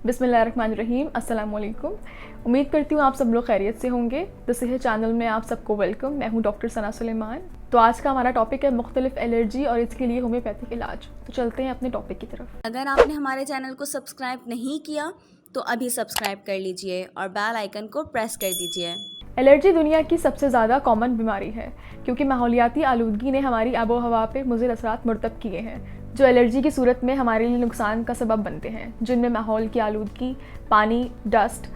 बिस्मिल्लाहिर्रहमानिर्रहीम, अस्सलाम वालेकुम। उम्मीद करती हूँ आप सब लोग खैरियत से होंगे। तो सेहत चैनल में आप सबको वेलकम। मैं हूँ डॉक्टर सना सुलेमान। तो आज का हमारा टॉपिक है मुख्तलिफ एलर्जी और इसके लिए होम्योपैथिक इलाज। तो चलते हैं अपने टॉपिक की तरफ। अगर आपने हमारे चैनल को सब्सक्राइब नहीं किया तो अभी सब्सक्राइब कर लीजिए और बेल आइकन को प्रेस कर दीजिए। एलर्जी दुनिया की सबसे ज़्यादा कॉमन बीमारी है क्योंकि माहौलियाती आलूदगी ने हमारी आबो हवा पे मुज़िर असरात मुरतब किए हैं जो एलर्जी की सूरत में हमारे लिए नुकसान का सबब बनते हैं, जिनमें माहौल की आलूदगी, पानी, डस्ट,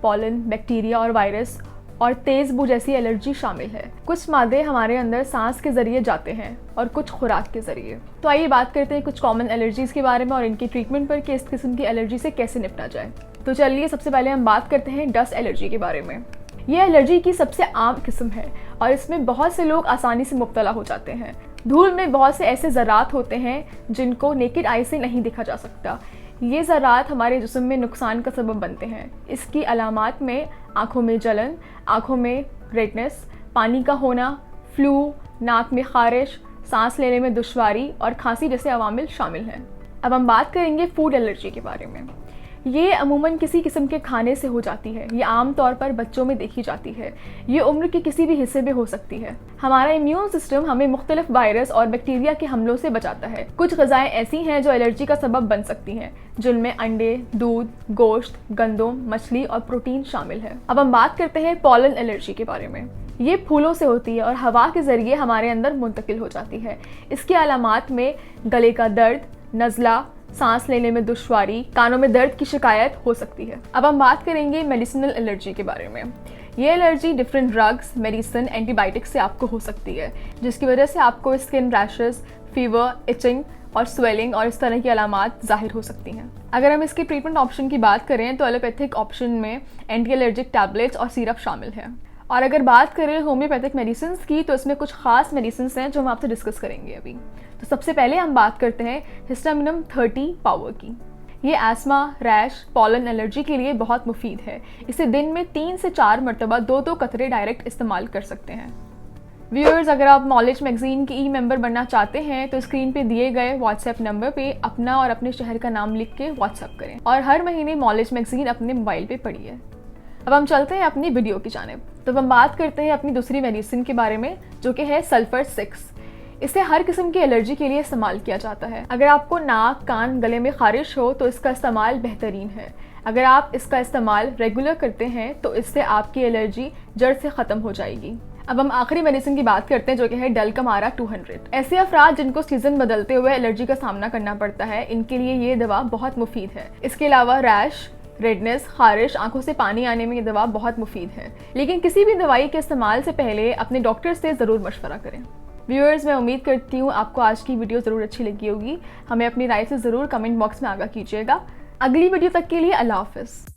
पॉलन, बैक्टीरिया और वायरस और तेज़ बू जैसी एलर्जी शामिल है। कुछ मादे हमारे अंदर सांस के ज़रिए जाते हैं और कुछ खुराक के ज़रिए। तो आइए बात करते हैं कुछ कॉमन एलर्जीज़ के बारे में और इनकी ट्रीटमेंट पर कि इस किस्म की एलर्जी से कैसे निपटा जाए। तो चलिए सबसे पहले हम बात करते हैं डस्ट एलर्जी के बारे में। ये एलर्जी की सबसे आम किस्म है और इसमें बहुत से लोग आसानी से मुब्तला हो जाते हैं। धूल में बहुत से ऐसे ज़रात होते हैं जिनको नेकेड आई से नहीं देखा जा सकता। ये ज़रात हमारे जिस्म में नुकसान का सबब बनते हैं। इसकी अलामात में आँखों में जलन, आँखों में रेडनेस, पानी का होना, फ्लू, नाक में खारिश, सांस लेने में दुश्वारी और खांसी जैसे अवामिल शामिल हैं। अब हम बात करेंगे फूड एलर्जी के बारे में। ये अमूमन किसी किस्म के खाने से हो जाती है। ये आम तौर पर बच्चों में देखी जाती है। ये उम्र के किसी भी हिस्से में हो सकती है। हमारा इम्यून सिस्टम हमें मुख्तलिफ वायरस और बैक्टीरिया के हमलों से बचाता है। कुछ ग़िज़ाएँ ऐसी हैं जो एलर्जी का सबब बन सकती हैं, जिनमें अंडे, दूध, गोश्त, गंदम, मछली और प्रोटीन शामिल है। अब हम बात करते हैं पॉलन एलर्जी के बारे में। ये फूलों से होती है और हवा के ज़रिए हमारे अंदर मुंतकिल हो जाती है। इसकी अलामात में गले का दर्द, नज़ला, सांस लेने में दुश्वारी, कानों में दर्द की शिकायत हो सकती है। अब हम बात करेंगे मेडिसिनल एलर्जी के बारे में। ये allergy different drugs, medicine, antibiotics से आपको हो सकती है, जिसकी वजह से आपको स्किन रैशेस, फीवर, इचिंग और स्वेलिंग और इस तरह की अलामात जाहिर हो सकती हैं। अगर हम इसके ट्रीटमेंट ऑप्शन की बात करें तो एलोपैथिक ऑप्शन में एंटी एलर्जिक टैबलेट्स और सिरप शामिल है। और अगर बात करें होम्योपैथिक मेडिसिन की तो इसमें कुछ खास मेडिसिन हैं जो हम आपसे डिस्कस करेंगे अभी। तो सबसे पहले हम बात करते हैं हिस्टामिनम 30 पावर की। ये एस्मा, रैश, पॉलन एलर्जी के लिए बहुत मुफीद है। इसे दिन में 3 से 4 मरतबा 2-2 कतरे डायरेक्ट इस्तेमाल कर सकते हैं। व्यूअर्स, अगर आप नॉलेज मैगजीन की मेंबर बनना चाहते हैं तो स्क्रीन पे दिए गए व्हाट्सएप नंबर पे अपना और अपने शहर का नाम लिख के व्हाट्सएप करें और हर महीने नॉलेज मैगजीन अपने मोबाइल पे पढ़िए। अब हम चलते हैं अपनी वीडियो की जानिब। तो हम बात करते हैं अपनी दूसरी मेडिसिन के बारे में, जो कि है सल्फर 6। इसे हर किस्म की एलर्जी के लिए इस्तेमाल किया जाता है। अगर आपको नाक, कान, गले में खारिश हो तो इसका इस्तेमाल बेहतरीन है। अगर आप इसका इस्तेमाल रेगुलर करते हैं तो इससे आपकी एलर्जी जड़ से ख़त्म हो जाएगी। अब हम आखिरी मेडिसिन की बात करते हैं, जो कि है डलकमारा 200। ऐसे अफराद जिनको सीजन बदलते हुए एलर्जी का सामना करना पड़ता है, इनके लिए ये दवा बहुत मुफीद है। इसके अलावा रैश, रेडनेस, खारिश, आंखों से पानी आने में ये दवा बहुत मुफीद है। लेकिन किसी भी दवाई के इस्तेमाल से पहले अपने डॉक्टर से ज़रूर मशवरा करें। व्यूअर्स, मैं उम्मीद करती हूँ आपको आज की वीडियो ज़रूर अच्छी लगी होगी। हमें अपनी राय से ज़रूर कमेंट बॉक्स में आगाह कीजिएगा। अगली वीडियो तक के लिए अल्लाह हाफ़िज़।